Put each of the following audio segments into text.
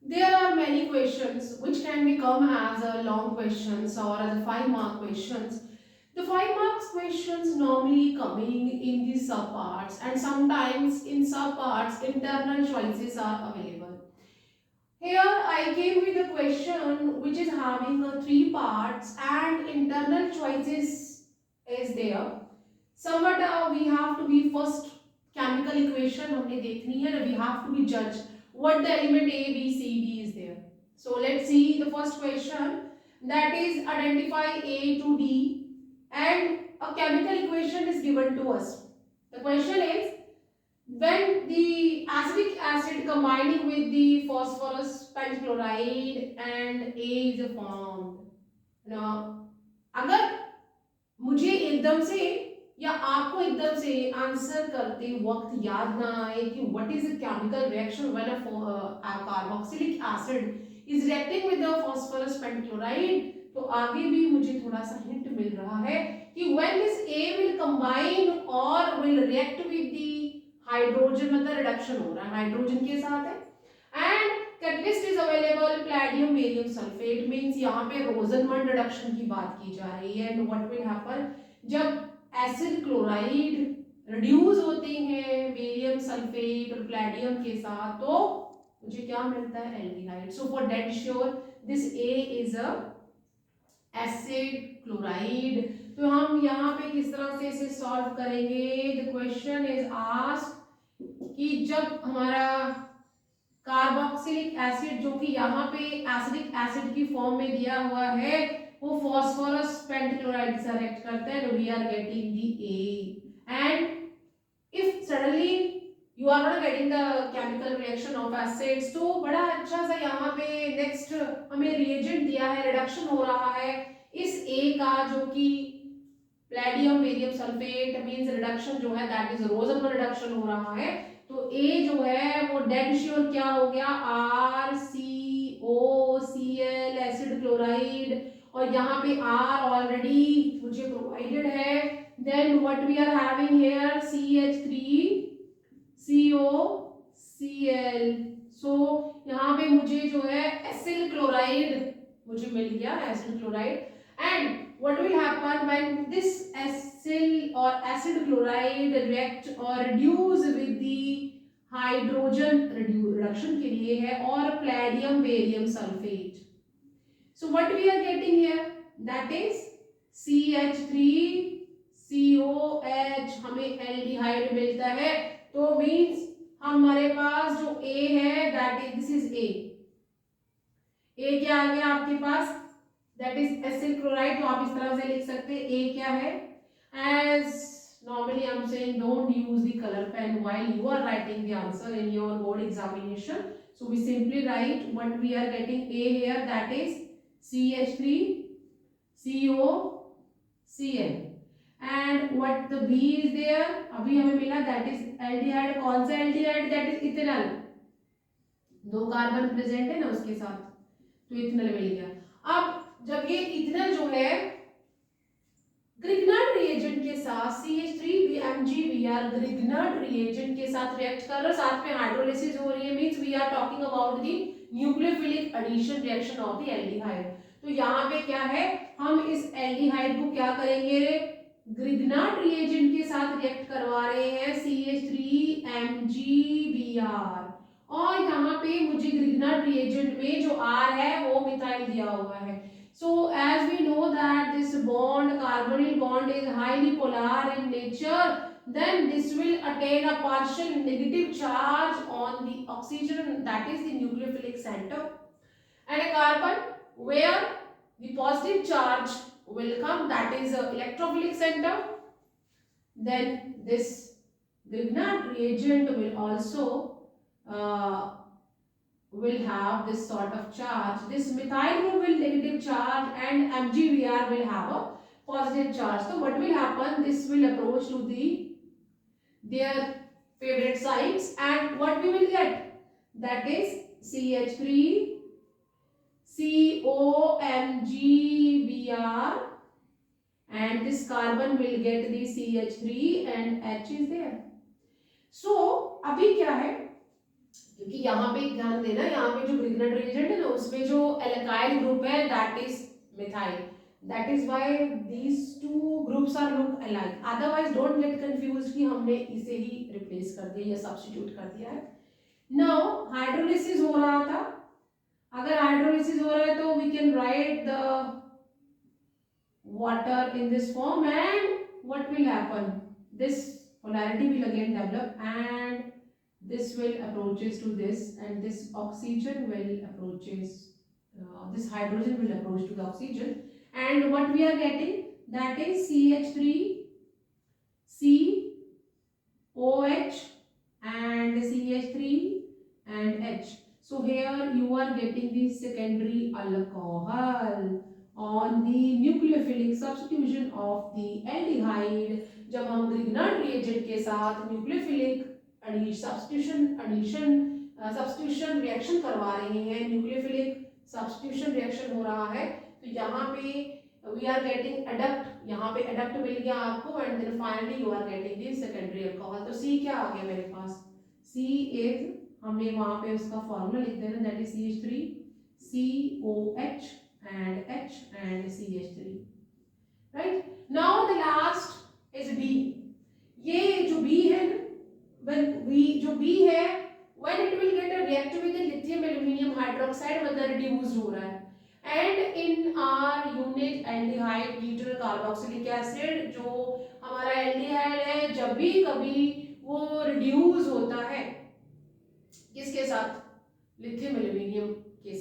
There are many questions which can become as a long questions or as a 5 mark questions. The 5 marks questions normally coming in the subparts, and sometimes in subparts internal choices are available. Here I came with a question which is having a 3 parts and internal choices is there. Somewhat we have to be first chemical equation हमने देखनी है. We have to be judge what the element A, B, C, D is there. So let's see the first question, that is identify A to D, and a chemical equation is given to us. The question is, when the acetic acid combining with the phosphorus pentachloride and A is formed. Now, अगर मुझे एकदम से या आपको एकदम से answer करते वक्त याद ना आए कि what is a chemical reaction when a carboxylic acid is reacting with the phosphorus pentachloride, तो आगे भी मुझे थोड़ा सा हिंट मिल रहा है कि when this A will combine और will react with the hydrogen, मतलब रिडक्शन हो रहा है हाइड्रोजन के साथ है, and catalyst is available platinum barium sulphate, means यहाँ पे रोजनमंड रिडक्शन की बात की जा रही है. एंड व्हाट विल हैपन जब एसिड क्लोराइड रिड्यूस होते हैं बेरियम सल्फेट और प्लैटियम के साथ, तो मुझे क्या मिलता है, aldehyde. So for dead sure this A is a acid chloride. तो हम यहाँ पे किस तरह से इसे सॉल्व करेंगे. द क्वेश्चन इज आस्क्ड कि जब हमारा कार्बोक्सिलिक एसिड जो कि यहाँ पे एसिडिक एसिड की फॉर्म में दिया हुआ है वो फॉस्फोरस पेंटक्लोराइड से रिएक्ट करते हैं, we are getting the A. And if suddenly you are not getting the chemical reaction of acids, तो बड़ा अच्छा सा यहाँ पे नेक्स्ट हमें रिएजेंट दिया है, रिडक्शन हो रहा है इस ए का जो कि प्लैटियम बेरियम सल्फेट मींस रिडक्शन जो है दैट इज रोजन रिडक्शन हो रहा है. तो ए जो है वो डेड श्योर क्या हो गया, R C O C L acid chloride, और यहाँ पे आर ऑलरेडी मुझे प्रोवाइडेड है. Then what we are having here CH3COCl. So यहाँ पे मुझे जो है एसिल क्लोराइड मुझे मिल गया, acid chloride. And what will happen when this acyl or acid chloride react or reduce with the hydrogen reduction के लिए है और palladium barium sulfate. So what we are getting here, that is CH3COH, हमें aldehyde मिलता है. तो means हमारे पास जो A है that is this is A. A क्या आ गया आपके पास, that is एसिल क्लोराइड. तो आप इस तरह से लिख सकते हैं A क्या है. As normally I am saying, don't use the color pen while you are writing the answer in your board examination. So we simply write what we are getting A here, that is CH3COCl. And what the B is there, अभी हमें मिला that is aldehyde. कौन सा aldehyde, that is ethanol. 2 carbon present है ना उसके साथ, तो इथेनॉल मिल गया. अब जब ये इथेनॉल जो है ग्रिग्नार्ड रिएजेंट के साथ CH3BMgBr ग्रिग्नार्ड रिएजेंट के साथ रिएक्ट कर रहा है, साथ में हाइड्रोलिसिस हो रही है, means we are talking about the nucleophilic addition reaction of the aldehyde. तो यहाँ पे क्या है, हम इस एल्डिहाइड को क्या करेंगे, ग्रिग्नार्ड रिएजेंट के साथ रिएक्ट करवा रहे हैं CH3MgBr, और यहाँ पे मुझे ग्रिग्नार्ड रिएजेंट में जो R है वो मिथाइल दिया हुआ है. So as we know that this bond, carbonyl bond, is highly polar in nature, then this will attain a partial negative charge on the oxygen, that is the nucleophilic center, and a carbon where the positive charge will come, that is a electrophilic center. Then this Grignard reagent will also will have this sort of charge. This methyl group will negative charge and MgBr will have a positive charge. So what will happen, this will approach to their favorite sites, and what we will get, that is CH3COMgBr, and this carbon will get the CH3 and H is there. So अभी क्या है, क्योंकि यहाँ पे ध्यान देना, यहाँ पे जो ग्रिग्नेट रिएजेंट है ना उसमें जो एल्काइल ग्रुप है that is methyl, that is why these two groups are look alike. Otherwise don't get confused कि हमने इसे ही रिप्लेस कर दिया या सब्स्टिट्यूट कर दिया है। नाउ हाइड्रोलिसिस हो रहा था, अगर हाइड्रोलिसिस हो रहा है तो we can write the water in this form, and what will happen, this polarity will again develop and this will approaches to this, and this oxygen will approaches this hydrogen will approach to the oxygen, and what we are getting, that is CH3 COH and CH3 and H. So here you are getting the secondary alcohol on the nucleophilic substitution of the aldehyde। जब हम Grignard reagent के साथ nucleophilic substitution reaction करवा रहे हैं, nucleophilic substitution reaction हो रहा है, तो यहाँ पे वी आर गेटिंग एडक्ट, यहाँ पे एडक्ट मिल गया आपको, and then finally you are getting the secondary alcohol. तो सी क्या आ गया मेरे पास, सी इज, हमने वहां पे उसका फॉर्मूला लिख देना, that is CH3 COH and H and CH3, right? Now the last is B। ये जो B है ना, when B जो B है, when it will get a react with the lithium aluminium hydroxide, मतलब reduced हो रहा है, and in our unit aldehyde butyl carboxylic acid, जो हमारा एल्डिहाइड है, जब भी कभी वो रिड्यूस होता है किसके साथ, लिथियम एल्यूमिनियम के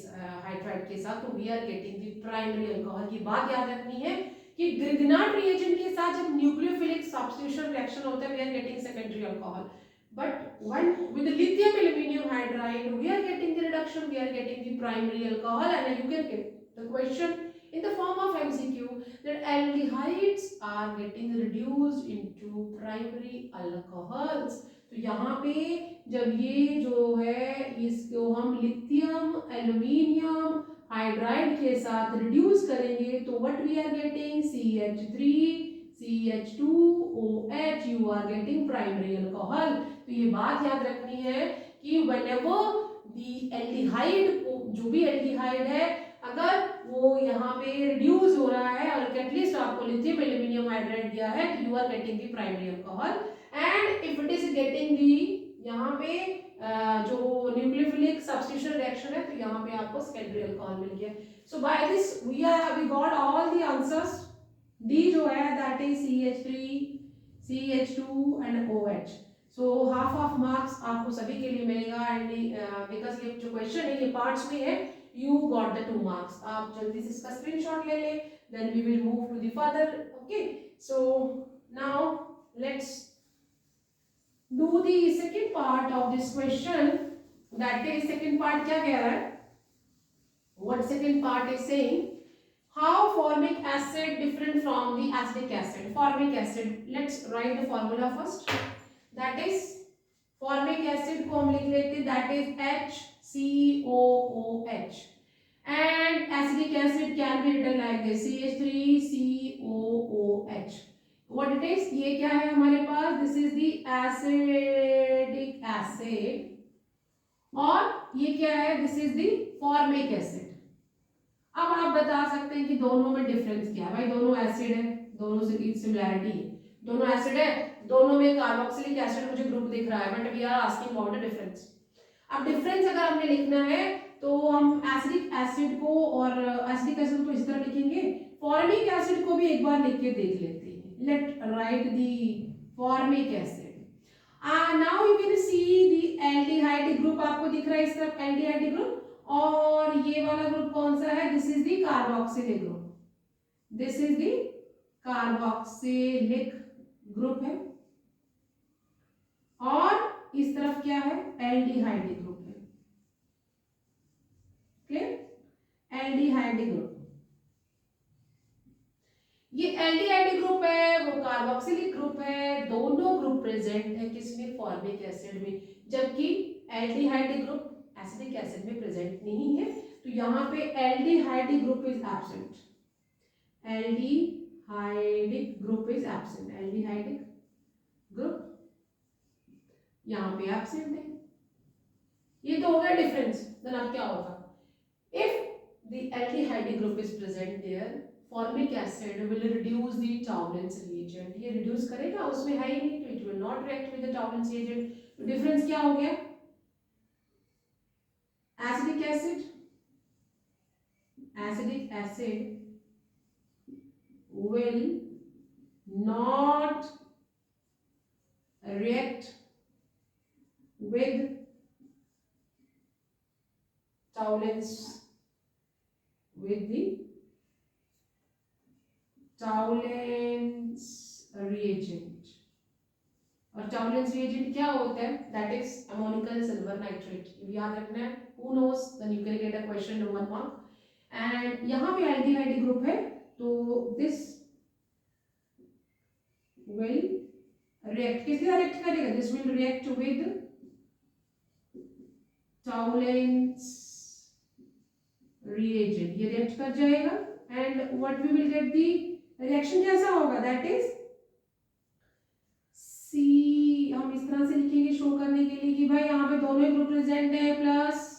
हाइड्राइड के साथ, तो we are getting the primary alcohol. की बात याद रखनी है कि ग्रिग्नार्ड रिएजेंट के साथ जब न्यूक्लियोफिलिक सब्स्टिट्यूशन रिएक्शन होता है we are getting secondary alcohol, but when with the lithium aluminum hydride we are getting the reduction, we are getting the primary alcohol, and you can get the question in the form of MCQ that aldehydes are getting reduced into primary alcohols। तो यहाँ पे जब ये जो है इसको हम lithium aluminium hydride के साथ रिड्यूस करेंगे तो what we are getting, CH3 CH2OH, you are getting primary alcohol। तो ये बात याद रखनी है कि whenever the aldehyde, जो भी एल्डिहाइड है अगर वो यहाँ पे रिड्यूस हो रहा है और कैटलिस्ट आपको लिथियम एल्यूमिनियम हाइड्राइड दिया है तो you are getting the primary alcohol, and if it is getting the यहाँ पे जो न्यूक्लियोफिलिक सब्स्टिट्यूशन रिएक्शन है तो यहाँ पे आपको सेकेंडरी अल्कोहल मिल गया। So by this we got all the answers. D जो है that is CH3 CH2 and OH। So half marks आपको सभी के लिए मिलेगा, एंड बिकॉज ये जो क्वेश्चन है ये पार्ट्स में है, you got the 2 marks। आप जल्दी से इसका स्क्रीनशॉट ले ले, then we will move to the further। okay, so now let's do the second part of this question, that is second part क्या कह रहा है, what second part is saying, how formic acid different from the acetic acid। formic acid, let's write the formula first, that is formic acid को हम लिख लेते, that is HCOOH, and acetic acid can be written like this, CH3COOH। what it is, ये क्या है हमारे पास, this is the acetic acid, और ये क्या है, this is the formic acid। अब आप बता सकते हैं कि दोनों में डिफरेंस क्या है, भाई दोनों एसिड है, दोनों से की सिमिलैरिटी है, दोनों एसिड है, दोनों में कार्बोक्सिलिक एसिड मुझे ग्रुप दिख रहा है, but we are asking about the difference. अब डिफरेंस अगर हमने लिखना है तो हम एसिडिक एसिड को और एसिडिक एसिड को इस तरह लिखेंगे, फॉर्मिक एसिड को भी एक बार लिख के देख लेते हैं, let write the formic acid. Now you can see the aldehyde group आपको दिख रहा है इस तरफ, एल्डिहाइड ग्रुप, और ये वाला ग्रुप कौन सा है, this is the carboxylic group, this is the carboxylic group है, और इस तरफ क्या है, एल्डिहाइड ग्रुप है, क्लियर, एल्डिहाइड ग्रुप। ये एल्डिहाइड ग्रुप है, वो कार्बोक्सिलिक ग्रुप है, दोनों ग्रुप प्रेजेंट है किसमें, फॉर्मिक एसिड में, जबकि एल्डिहाइड ग्रुप एसिडिक एसिड में प्रेजेंट नहीं है, तो यहाँ पे aldehyde group is absent, aldehydic group is absent, aldehydic group यहाँ पे एब्सेंट है, ये तो हो गया डिफरेंस। देन अब क्या होगा, if the aldehyde group is present there, formic acid will reduce the Tollens reagent, ये रिड्यूस करेगा, उसमें है ही नहीं तो it will not react with the Tollens reagent. तो डिफरेंस क्या हो गया, acidic acid will not react with Townend's with the Townend's reagent। और Townend's reagent क्या होता है, that is ammonical silver nitrate, ये याद रखना है। who knows, then you can get a question in 1 mark। and यहाँ पे aldehyde ग्रुप है तो this will react, किसके साथ react करेगा, this will react with Townend's reagent, ये react कर जाएगा and what we will get the reaction कैसा होगा, that is C, हम इस तरह से लिखेंगे शो करने के लिए कि भाई यहाँ पे दोनों ग्रुप प्रेजेंट है, प्लस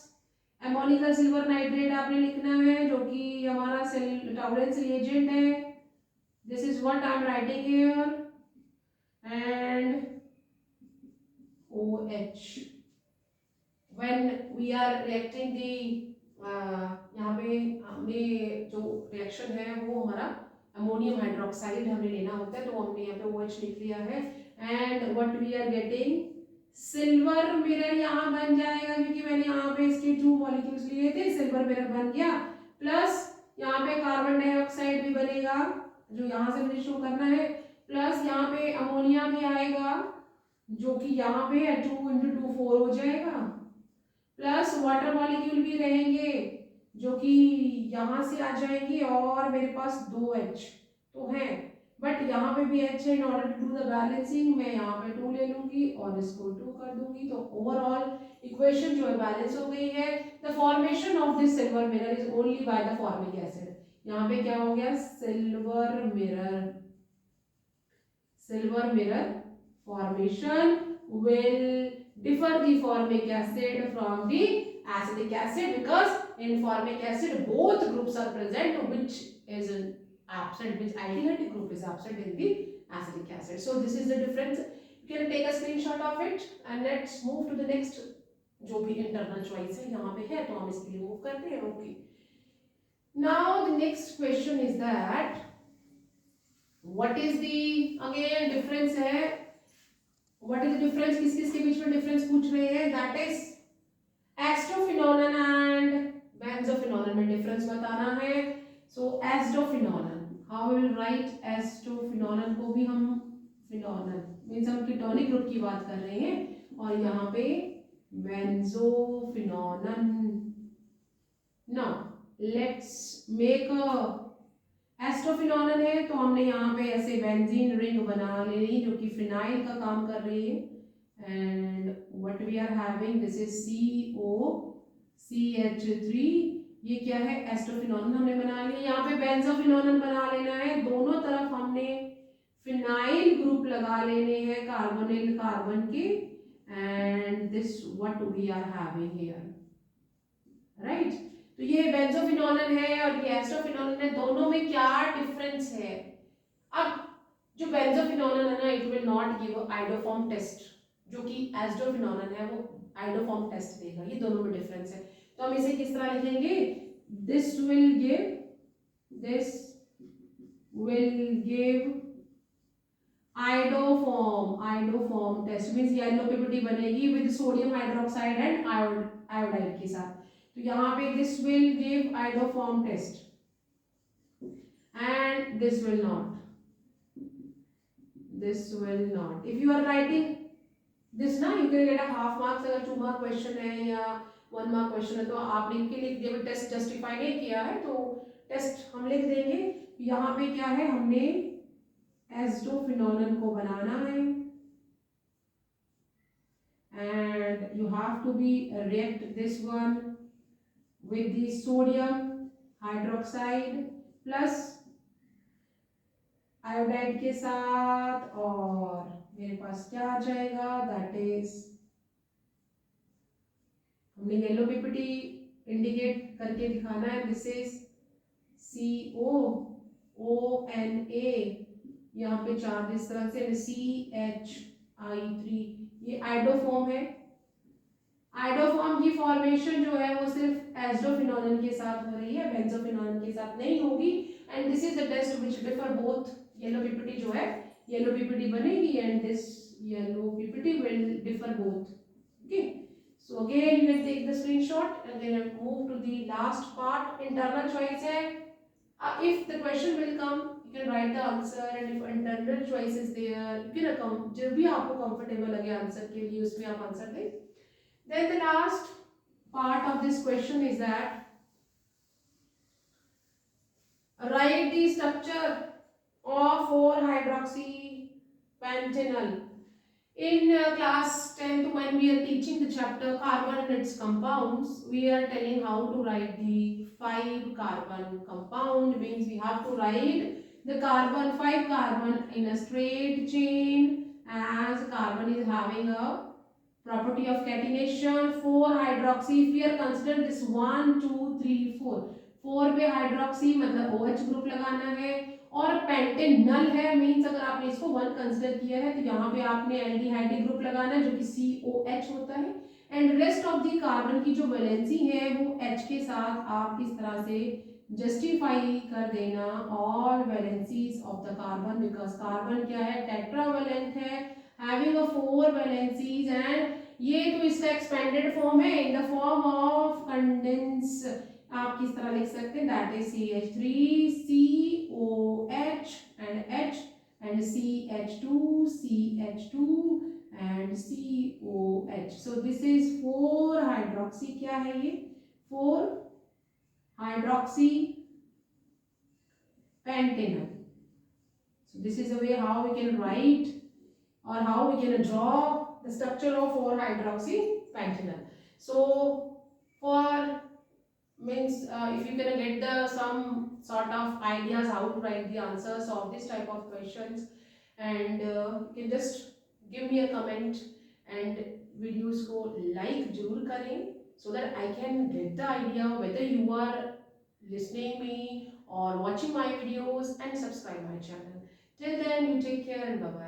एमोनिकल सिल्वर नाइट्रेट आपने लिखना है जो कि हमारा टॉवलेंस रिएजेंट है। This is what I am writing here and OH when we are reacting the, यहाँ पे हमने जो रिएक्शन है वो हमारा अमोनियम हाइड्रोक्साइड हमें लेना होता है, तो हमने यहाँ पे OH लिख लिया है and what we are getting, silver mirror यहाँ बन जाएगा क्योंकि मैंने यहाँ पे इसके 2 मॉलिक्यूल्स लिए थे, सिल्वर मिरर बन गया, प्लस यहाँ पे कार्बन डाइऑक्साइड भी बनेगा जो यहाँ से मुझे शो करना है, प्लस यहाँ पे अमोनिया भी आएगा जो कि यहाँ पे 2 × 2 4 हो जाएगा, प्लस वाटर मॉलिक्यूल भी रहेंगे जो कि यहाँ से आ जाएंगे और मेरे पास 2H तो है, बट यहाँ पे भी H है, in order to do the balancing मैं यहाँ पे 2 ले लूंगी और इसको 2 कर दूंगी, तो ओवरऑल इक्वेशन जो है बैलेंस हो गई है। The formation of this silver mirror is only by the formic acid, यहाँ पे क्या हो गया, silver mirror formation will differ the formic acid from the acetic acid because in formic acid both groups are present which is absent, which aldehyde group is absent in the acetic acid. So this is the difference, you can take a screenshot of it and let's move to the next जो भी internal choice है यहाँ पे है तो हम इसके लिए move करते हैं। okay, now the next question is that what is the again difference है, what is the difference, किस किस के बीच में difference पूछ रहे हैं, that is एस्टोफिनोलन एंड बेंजोफिनोलन में difference बताना है। so एस्टोफिनोलन, how we will write एस्टोफिनोलन को भी हम फिनोलन मींस हम कीटोनिक ग्रुप की बात कर रहे हैं और यहाँ पे बेंजोफिनोलन। now let's make a एस्टोफिनोलन है तो हमने यहाँ पे ऐसे बेंजीन रिंग बना ली जो कि फिनाइल का काम कर रही है and what we are having this is COCH3, ये क्या है, एस्टोफिनोलन हमने बना लिया। यहाँ पे बेंजोफिनोलन बना लेना है, दोनों तरफ हमने फिनाइल ग्रुप लगा लेने हैं कार्बोनिल कार्बन के and this what we are having here, right. तो ये बेंजोफिनोलन है और ये एस्टोफिनोलन है, दोनों में क्या डिफरेंस है। अब जो बेंजोफिनोलन है ना it will not give iodoform test, जो कि एस्टोफिनोलन है वो आइडोफॉर्म टेस्ट देगा, ये दोनों में डिफरेंस है। तो हम इसे किस तरह लिखेंगे, this will give iodoform test means yellow PPT बनेगी with sodium hydroxide and iodide के साथ। तो यहाँ पे this will give iodoform test and this will not, if you are writing this ना you can get a half marks, अगर 2 mark question है या 1 mark question है तो आपने इनके लिए जब टेस्ट जस्टिफाई नहीं किया है तो टेस्ट हम लिख देंगे। यहाँ पे क्या है, हमने एस्टोफिनोलन को बनाना है and you have to be react this one with the sodium hydroxide plus iodide के साथ और मेरे पास क्या आ जाएगा, दैट इज हमने येलो पीपीटी इंडिकेट करके दिखाना है। दिस इज COONA, यहाँ पे चार्ज इस तरह से, CHI3, ये आइडोफॉर्म है। आइडोफॉर्म की फॉर्मेशन जो है वो सिर्फ एस्डोफिनोलिन के साथ हो रही है, बेंजोफिनोलिन के साथ नहीं होगी। And this is the test which differ both. Yellow PPT जो है, येलो पीपीटी बनेगी and this yellow PPT will differ both. Okay, so again you can take the screenshot and then move to the last part, internal choice है। If the question will come, you can write the answer, and if internal choice is there, you can account जो भी आपको comfortable लगे answer के लिए उसमें आप answer दें। Then the last part of this question is that write the structure of 4-hydroxypentanol. In class 10th, when we are teaching the chapter carbon and its compounds, we are telling how to write the 5-carbon compound. Means we have to write the 5 carbon in a straight chain, as carbon is having a property of catenation 4-hydroxy। if we are consider this 1 2 3 4, 4 पे hydroxy मतलब OH group लगाना है, और Pantanal है means अगर आपने इसको 1 consider किया है तो यहाँ पे आपने एल्डिहाइड ग्रुप लगाना है जो कि COH होता है। And rest of the carbon की जो वैलेंसी है वो H के साथ आप इस तरह से जस्टिफाई कर देना all valencies of the carbon, because carbon क्या है, टेट्रावैलेंट है, having a 4 valencies, and ये तो इसका एक्सपेंडेड फॉर्म है in the form of condense. आप किस तरह लिख सकते हैं, that is CH3 COH and H and CH2 and COH। so this is 4 hydroxy, क्या है ये, 4 hydroxy pentanol। so this is the way how we can write or how we can draw the structure of 4-hydroxypentanol। so for means if you can get the some sort of ideas how to write the answers of this type of questions, and you can just give me a comment and videos को like जरूर करें so that I can get the idea whether you are listening me or watching my videos, and subscribe my channel। Till then, you take care and bye bye।